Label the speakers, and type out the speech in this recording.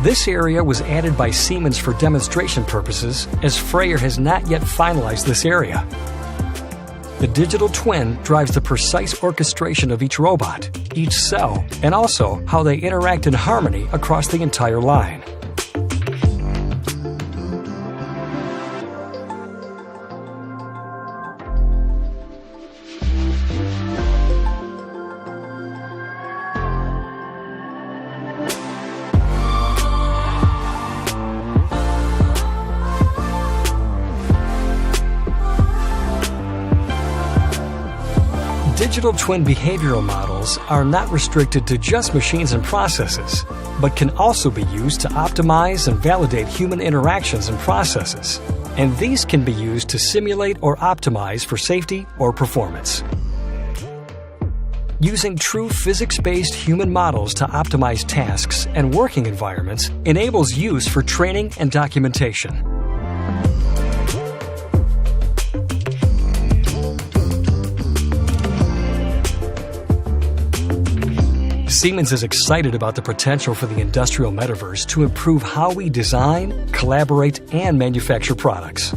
Speaker 1: This area was added by Siemens for demonstration purposes, as Freyr has not yet finalized this area. The digital twin drives the precise orchestration of each robot, each cell, and also how they interact in harmony across the entire line. Digital twin behavioral models are not restricted to just machines and processes, but can also be used to optimize and validate human interactions and processes. And these can be used to simulate or optimize for safety or performance. Using true physics-based human models to optimize tasks and working environments enables use for training and documentation. Siemens is excited about the potential for the Industrial Metaverse to improve how we design, collaborate, and manufacture products.